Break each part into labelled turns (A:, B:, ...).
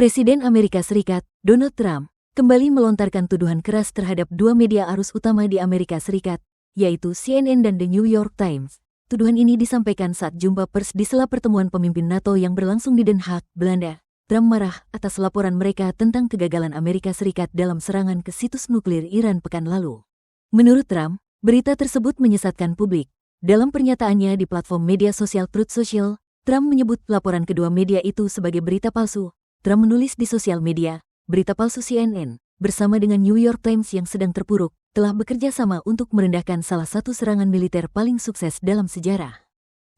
A: Presiden Amerika Serikat, Donald Trump, kembali melontarkan tuduhan keras terhadap dua media arus utama di Amerika Serikat, yaitu CNN dan The New York Times. Tuduhan ini disampaikan saat jumpa pers di sela pertemuan pemimpin NATO yang berlangsung di Den Haag, Belanda. Trump marah atas laporan mereka tentang kegagalan Amerika Serikat dalam serangan ke situs nuklir Iran pekan lalu. Menurut Trump, berita tersebut menyesatkan publik. Dalam pernyataannya di platform media sosial Truth Social, Trump menyebut laporan kedua media itu sebagai berita palsu. Trump menulis di sosial media, berita palsu CNN, bersama dengan New York Times yang sedang terpuruk, telah bekerja sama untuk merendahkan salah satu serangan militer paling sukses dalam sejarah.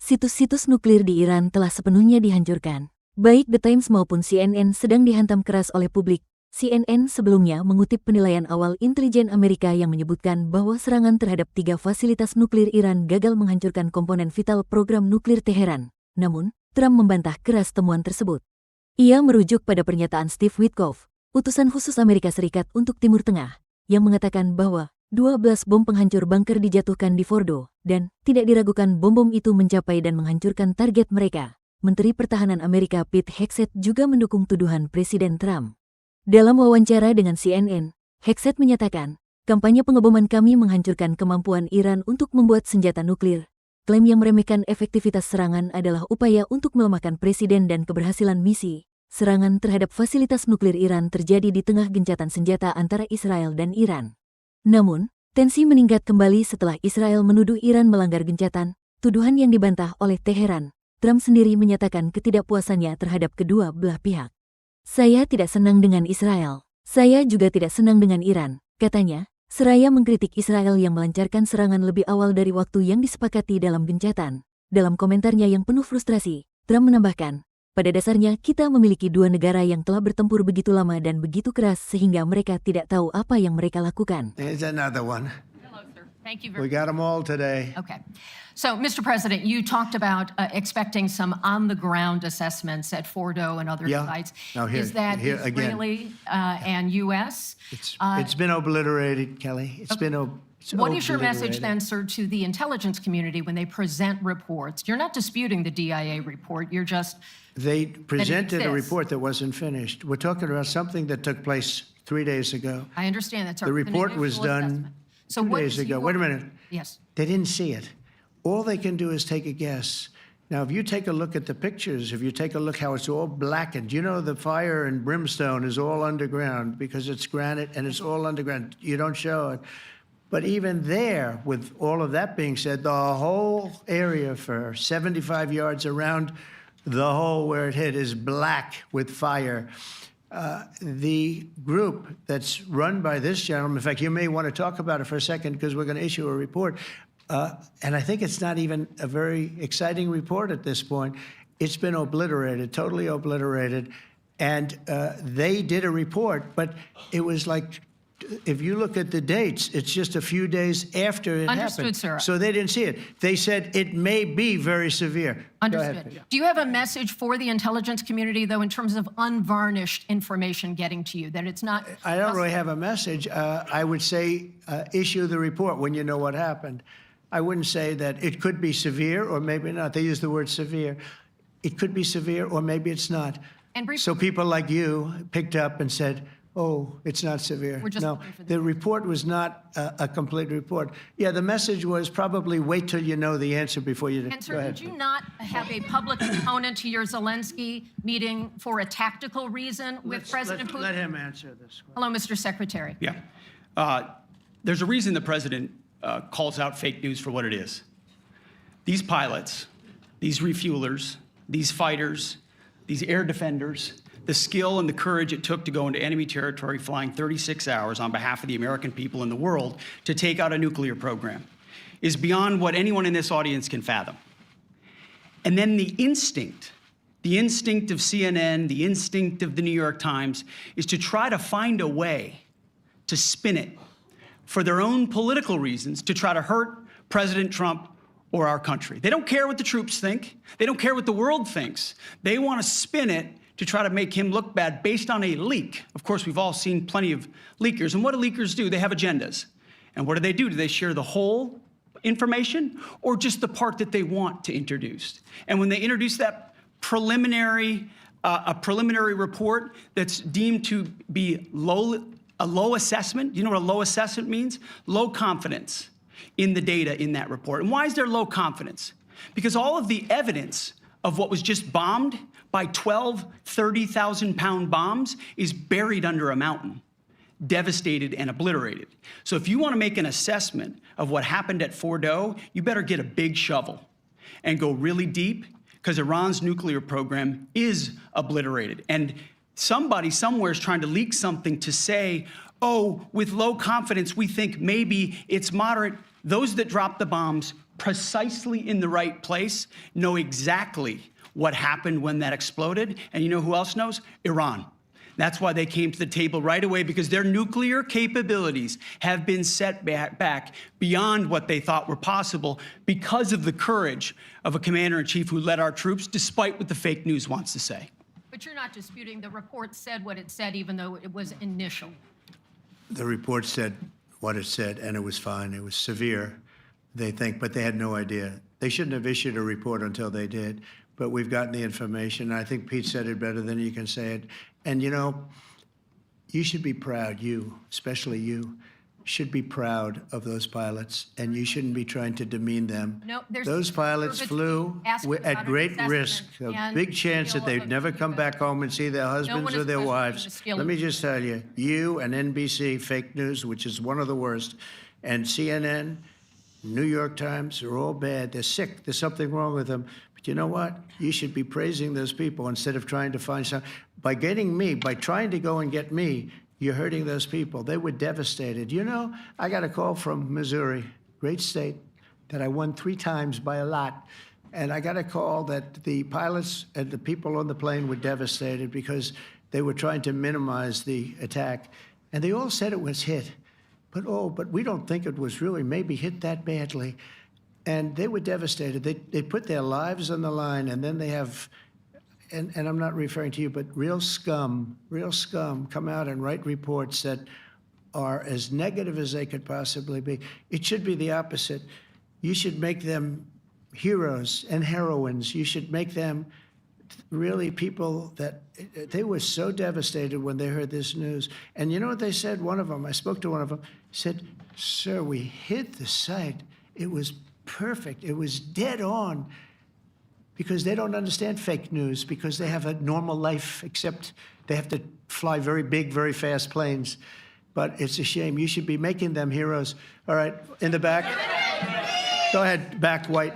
A: Situs-situs nuklir di Iran telah sepenuhnya dihancurkan. Baik The Times maupun CNN sedang dihantam keras oleh publik. CNN sebelumnya mengutip penilaian awal intelijen Amerika yang menyebutkan bahwa serangan terhadap 3 fasilitas nuklir Iran gagal menghancurkan komponen vital program nuklir Teheran. Namun, Trump membantah keras temuan tersebut. Ia merujuk pada pernyataan Steve Witkoff, utusan khusus Amerika Serikat untuk Timur Tengah, yang mengatakan bahwa 12 bom penghancur bunker dijatuhkan di Fordo, dan tidak diragukan bom-bom itu mencapai dan menghancurkan target mereka. Menteri Pertahanan Amerika Pete Hegseth juga mendukung tuduhan Presiden Trump. Dalam wawancara dengan CNN, Hegseth menyatakan, kampanye pengeboman kami menghancurkan kemampuan Iran untuk membuat senjata nuklir. Klaim yang meremehkan efektivitas serangan adalah upaya untuk melemahkan presiden dan keberhasilan misi. Serangan terhadap fasilitas nuklir Iran terjadi di tengah gencatan senjata antara Israel dan Iran. Namun, tensi meningkat kembali setelah Israel menuduh Iran melanggar gencatan, tuduhan yang dibantah oleh Teheran. Trump sendiri menyatakan ketidakpuasannya terhadap kedua belah pihak. Saya tidak senang dengan Israel. Saya juga tidak senang dengan Iran, katanya. Seraya mengkritik Israel yang melancarkan serangan lebih awal dari waktu yang disepakati dalam gencatan. Dalam komentarnya yang penuh frustrasi, Trump menambahkan, pada dasarnya kita memiliki dua negara yang telah bertempur begitu lama dan begitu keras sehingga mereka tidak tahu apa yang mereka lakukan.
B: There's another one.
C: Hello, sir. Thank you very
B: We got them all today.
C: Okay. So, Mr. President, you talked about expecting some on-the-ground assessments at Fordo and other
B: Yeah.
C: sites.
B: Now here-
C: Is that
B: here again.
C: Israeli and U.S.?
B: It's been obliterated, Kelly. It's
C: What is your message
B: obliterated.
C: then, sir, to the intelligence community when they present reports? You're not disputing the DIA report. You're just
B: They presented a
C: exists.
B: report that wasn't finished. We're talking about something that took place 3 days ago.
C: I understand that's
B: The report was
C: initial
B: done
C: assessment. So
B: 2
C: what
B: days
C: is
B: ago.
C: your-
B: Wait a minute.
C: Yes.
B: They didn't see it. All they can do is take a guess. Now, if you take a look at the pictures, if you take a look how it's all blackened, you know the fire and brimstone is all underground because it's granite and it's all underground. You don't show it. But even there, with all of that being said, the whole area for 75 yards around the hole where it hit is black with fire. The group that's run by this gentleman, in fact, you may want to talk about it for a second because we're going to issue a report. And I think it's not even a very exciting report at this point. It's been obliterated, totally obliterated. And they did a report, but it was like, if you look at the dates, it's just a few days after it
C: Understood,
B: happened.
C: sir.
B: So they didn't see it. They said it may be very severe. Go ahead,
C: Understood.
B: Peter.
C: Do you have a message for the intelligence community, though, in terms of unvarnished information getting to you, that it's not...
B: I don't really have a message. I would say issue the report when you know what happened. I wouldn't say that it could be severe or maybe not. They use the word severe. It could be severe or maybe it's not.
C: And briefly-
B: So people like you picked up and said, oh, it's not severe.
C: We're just
B: No,
C: looking for
B: the
C: the-
B: report was not a complete report. Yeah, the message was probably wait till you know the answer before you...
C: And
B: Go
C: sir,
B: ahead.
C: did you not have a public component to your Zelensky meeting for a tactical reason with President Putin?
B: Let him answer this question.
C: Hello, Mr. Secretary.
D: Yeah. There's a reason the president calls out fake news for what it is. These pilots, these refuelers, these fighters, these air defenders, the skill and the courage it took to go into enemy territory flying 36 hours on behalf of the American people and the world to take out a nuclear program is beyond what anyone in this audience can fathom. And then the instinct of CNN, the instinct of the New York Times is to try to find a way to spin it for their own political reasons, to try to hurt President Trump or our country. They don't care what the troops think. They don't care what the world thinks. They want to spin it to try to make him look bad based on a leak. Of course, we've all seen plenty of leakers. And what do leakers do? They have agendas. And what do? Do they share the whole information or just the part that they want to introduce? And when they introduce that preliminary a preliminary report that's deemed to be a low assessment. You know what a low assessment means? Low confidence in the data in that report. And why is there low confidence? Because all of the evidence of what was just bombed by 12 30,000-pound bombs is buried under a mountain, devastated and obliterated. So if you want to make an assessment of what happened at Fordo, you better get a big shovel and go really deep, because Iran's nuclear program is obliterated. And somebody somewhere is trying to leak something to say, oh, with low confidence, we think maybe it's moderate. Those that dropped the bombs precisely in the right place know exactly what happened when that exploded. And you know who else knows? Iran. That's why they came to the table right away, because their nuclear capabilities have been set back beyond what they thought were possible because of the courage of a commander-in-chief who led our troops, despite what the fake news wants to say.
C: But you're not disputing the report said what it said, even though it was initial.
B: The report said what it said, and it was fine. It was severe, they think, but they had no idea. They shouldn't have issued a report until they did, but we've gotten the information. I think Pete said it better than you can say it. And, you know, you should be proud, you, especially you, should be proud of those pilots, and you shouldn't be trying to demean them.
C: No, there's
B: those pilots flew at great risk, a big chance that they'd never come back home and see their husbands or their wives. Let me just tell you, you and NBC, fake news, which is one of the worst, and CNN, New York Times, are all bad. They're sick. There's something wrong with them. But you know what? You should be praising those people instead of trying to find some. By getting me, by trying to go and get me, you're hurting those people. They were devastated. You know, I got a call from Missouri, great state, that I won 3 times by a lot. And I got a call that the pilots and the people on the plane were devastated because they were trying to minimize the attack. And they all said it was hit. But we don't think it was really maybe hit that badly. And they were devastated. They put their lives on the line, and then they have, and I'm not referring to you, but real scum come out and write reports that are as negative as they could possibly be. It should be the opposite. You should make them heroes and heroines. You should make them really people that they were so devastated when they heard this news. And you know what they said? One of them, I spoke to one of them, said, "Sir, we hit the site. It was perfect. It was dead on." Because they don't understand fake news, because they have a normal life, except they have to fly very big, very fast planes. But it's a shame. You should be making them heroes. All right, in the back. Go ahead, back, White.